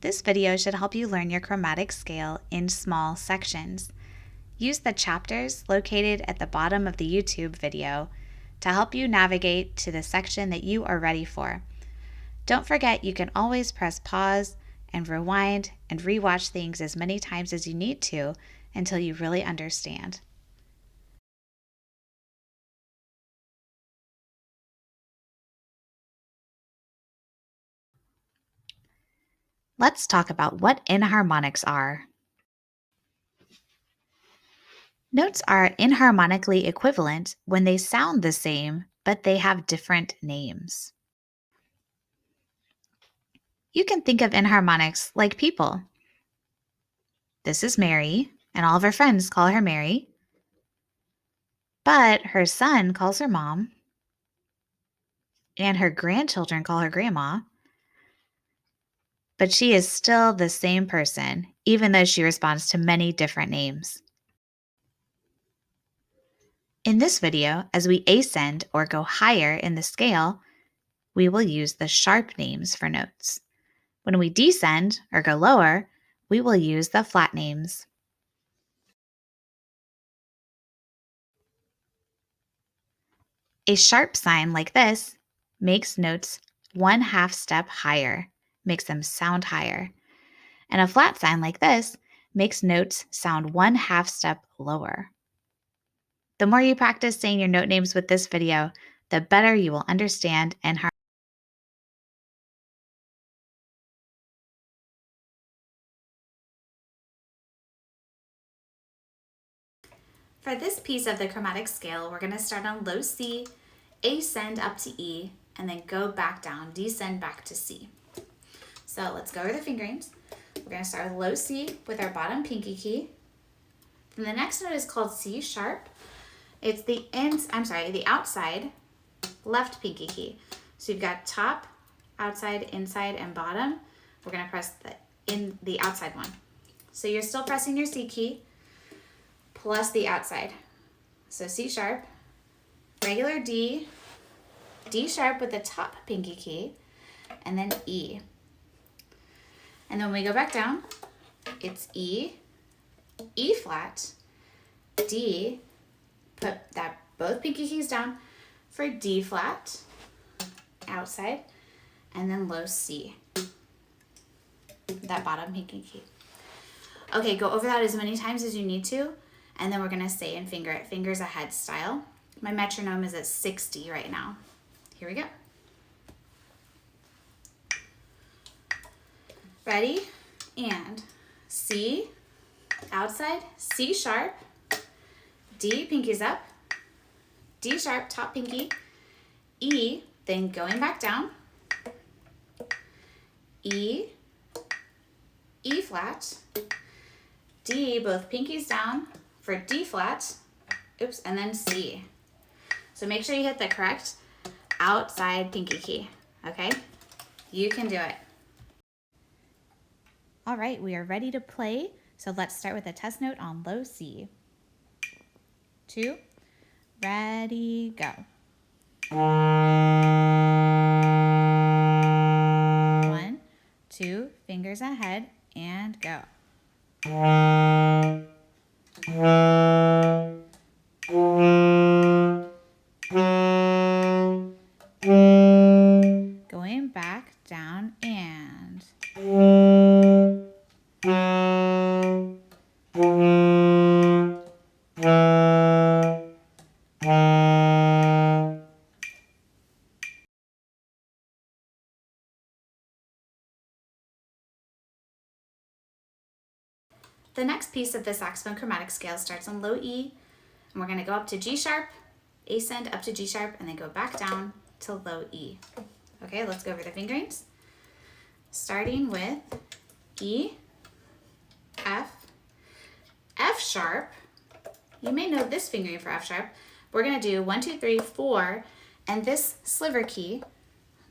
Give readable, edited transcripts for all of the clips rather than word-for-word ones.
This video should help you learn your chromatic scale in small sections. Use the chapters located at the bottom of the YouTube video to help you navigate to the section that you are ready for. Don't forget you can always press pause and rewind and rewatch things as many times as you need to until you really understand. Let's talk about what enharmonics are. Notes are enharmonically equivalent when they sound the same, but they have different names. You can think of enharmonics like people. This is Mary, and all of her friends call her Mary. But her son calls her Mom, and her grandchildren call her Grandma. But she is still the same person, even though she responds to many different names. In this video, as we ascend or go higher in the scale, we will use the sharp names for notes. When we descend or go lower, we will use the flat names. A sharp sign like this makes notes 1/2 step higher, makes them sound higher. And a flat sign like this makes notes sound 1/2 step lower. The more you practice saying your note names with this video, the better you will understand enharmonics. For this piece of the chromatic scale, we're going to start on low C, ascend up to E, and then go back down, descend back to C. So let's go over the fingerings. We're going to start with low C with our bottom pinky key. Then the next note is called C sharp. It's the outside left pinky key. So you've got top, outside, inside, and bottom. We're going to press the outside one. So you're still pressing your C key plus the outside. So C sharp, regular D, D sharp with the top pinky key, and then E. And then when we go back down, it's E, E flat, D, put both pinky keys down for D flat, outside, and then low C, that bottom pinky key. Okay, go over that as many times as you need to, and then we're gonna say and finger it, fingers ahead style. My metronome is at 60 right now. Here we go. Ready? And C, outside, C sharp, D, pinkies up, D sharp, top pinky, E, then going back down, E, E flat, D, both pinkies down for D flat, and then C. So make sure you hit the correct outside pinky key, okay? You can do it. All right, we are ready to play. So let's start with a test note on low C. 2, ready, go. 1, 2, fingers ahead, and go. Going back down and the next piece of the saxophone chromatic scale starts on low E, and we're going to go up to G sharp, ascend up to G sharp, and then go back down to low E. Okay, let's go over the fingerings. Starting with E, F, F sharp. You may know this fingering for F sharp. We're going to do 1, 2, 3, 4, and this sliver key.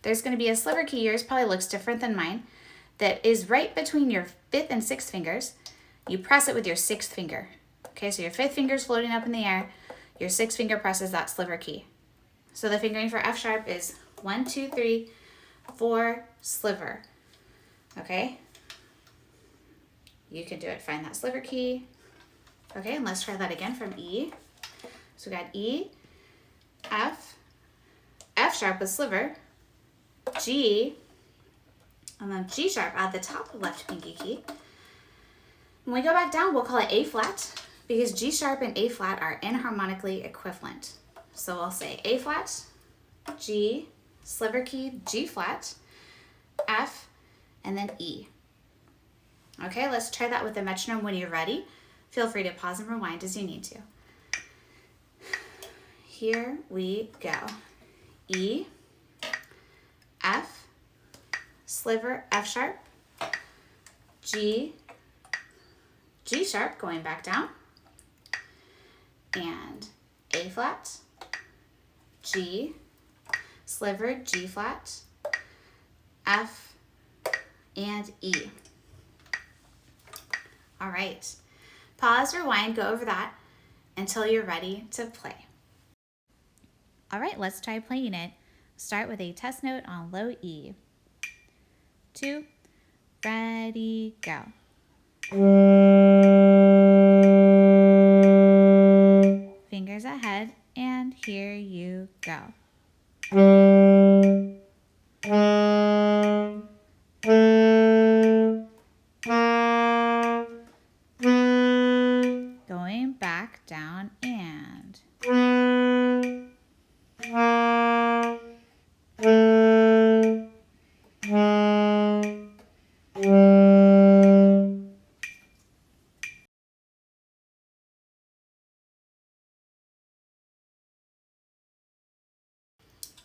There's going to be a sliver key, yours probably looks different than mine, that is right between your 5th and 6th fingers. You press it with your 6th finger. Okay, so your 5th finger is floating up in the air. Your 6th finger presses that sliver key. So the fingering for F sharp is 1, 2, 3, 4, sliver. Okay, You can do it, find that sliver key. Okay, and let's try that again from E. So we got E, F, F sharp with sliver, G, and then G sharp at the top of left pinky key. When we go back down, we'll call it A flat because G sharp and A flat are enharmonically equivalent. So we'll say A flat, G, sliver key, G flat, F, and then E. Okay, let's try that with the metronome when you're ready. Feel free to pause and rewind as you need to. Here we go. E, F, sliver, F sharp, G, G sharp, going back down, and A flat, G, sliver, G flat, F, and E. All right, pause, rewind, go over that until you're ready to play. All right, let's try playing it. Start with a test note on low E. 2, ready, go. Fingers ahead, and here you go. Going back down and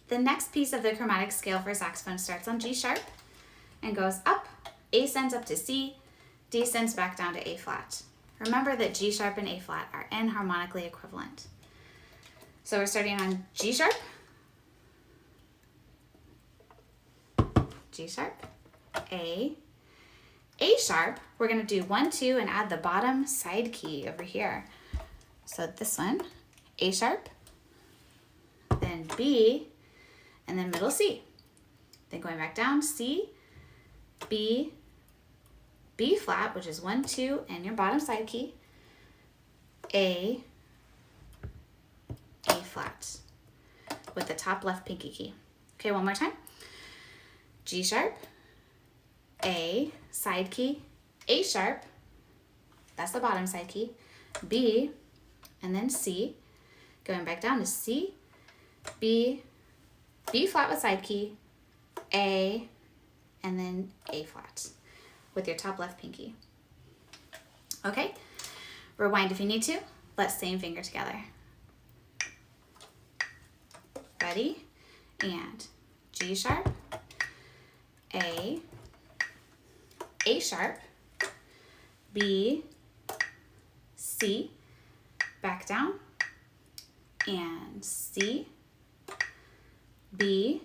the next piece of the chromatic scale for saxophone starts on G sharp and goes up, A sends up to C, D sends back down to A flat. Remember that G sharp and A flat are enharmonically equivalent. So we're starting on G sharp, G sharp, A sharp. We're gonna do 1, 2 and add the bottom side key over here. So this one, A sharp, then B, and then middle C. Then going back down, C, B, B flat, which is 1, 2, and your bottom side key, A flat, with the top left pinky key. Okay, one more time. G sharp, A, side key, A sharp, that's the bottom side key, B, and then C. Going back down to C, B, B flat with side key, A, and then A flat with your top left pinky. Okay, rewind if you need to. Let's same finger together. Ready? And G sharp, A sharp, B, C, back down, and C, B,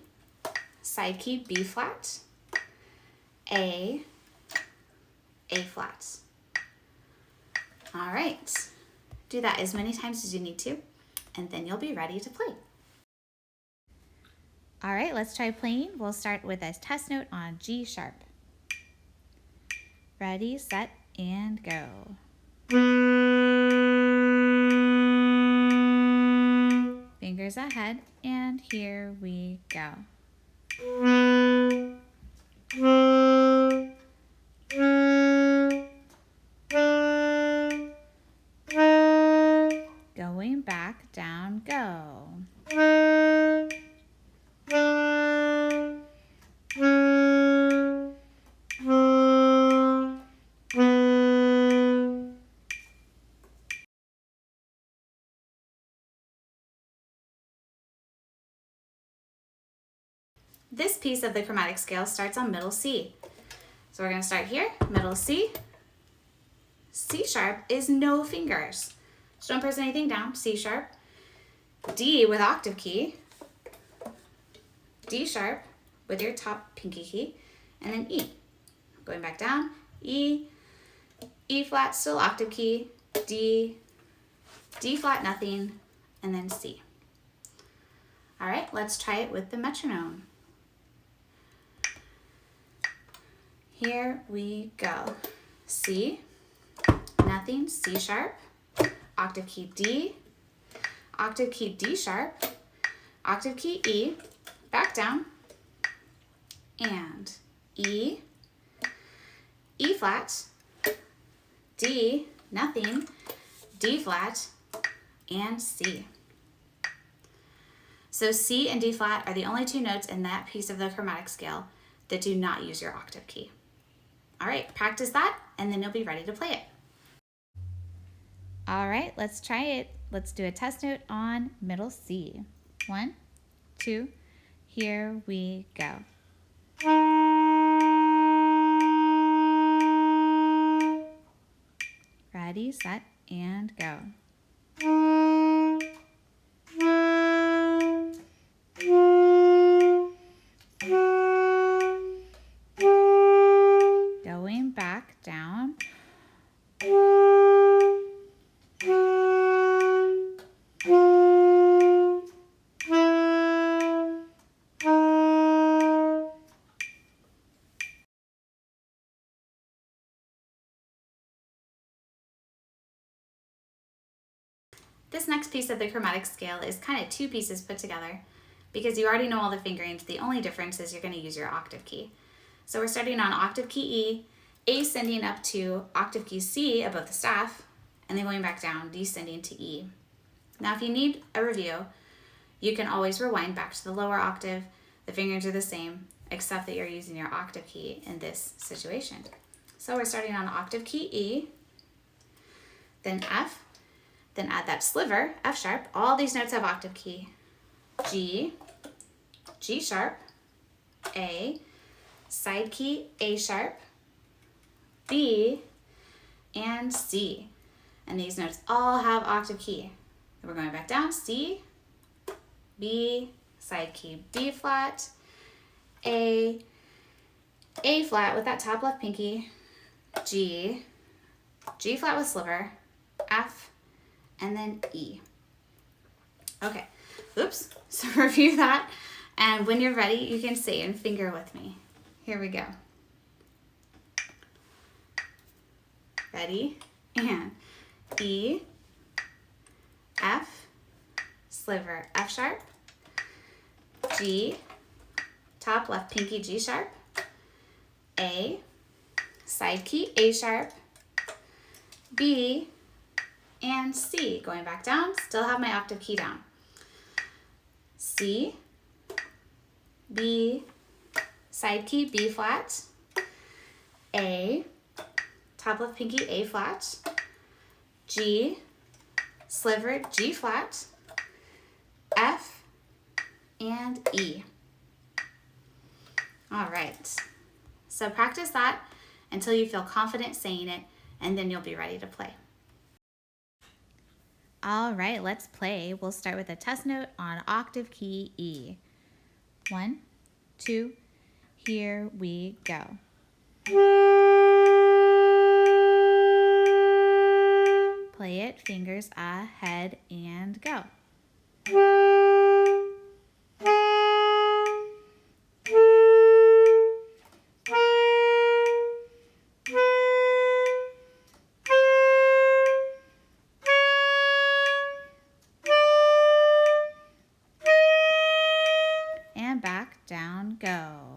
side key, B flat, A flat. All right, do that as many times as you need to, and then you'll be ready to play. All right, let's try playing. We'll start with a test note on G sharp. Ready, set, and go. Fingers ahead, and here we go. Going back down, go. This piece of the chromatic scale starts on middle C. So we're going to start here, middle C. C sharp is no fingers. So don't press anything down, C sharp. D with octave key. D sharp with your top pinky key. And then E. Going back down, E, E flat, still octave key, D, D flat, nothing, and then C. All right, let's try it with the metronome. Here we go. C, nothing, C sharp, octave key D, octave key D sharp, octave key E, back down, and E, E flat, D, nothing, D flat, and C. So C and D flat are the only two notes in that piece of the chromatic scale that do not use your octave key. All right, practice that, and then you'll be ready to play it. All right, let's try it. Let's do a test note on middle C. 1, 2, here we go. Ready, set, and go. Going back down. This next piece of the chromatic scale is kind of two pieces put together because you already know all the fingerings. The only difference is you're going to use your octave key. So we're starting on octave key E, ascending up to octave key C above the staff, and then going back down, descending to E. Now if you need a review, you can always rewind back to the lower octave. The fingerings are the same, except that you're using your octave key in this situation. So we're starting on octave key E, then F, then add that sliver, F sharp. All these notes have octave key. G, G sharp, A, side key, A sharp, B, and C. And these notes all have octave key. Then we're going back down, C, B, side key, B flat, A flat with that top left pinky, G, G flat with sliver, F, and then E. Okay, oops, so review that, and when you're ready, you can say and finger with me. Here we go. Ready? And E, F, sliver, F sharp, G, top left pinky, G sharp, A, side key, A sharp, B, and C. Going back down, still have my octave key down. C, B, side key, B flat, A, top left pinky, A flat, G, sliver, G flat, F, and E. All right, so practice that until you feel confident saying it, and then you'll be ready to play. All right, let's play. We'll start with a test note on octave key E. 1, 2, here we go. Play it, fingers ahead, and go. And back, down, go.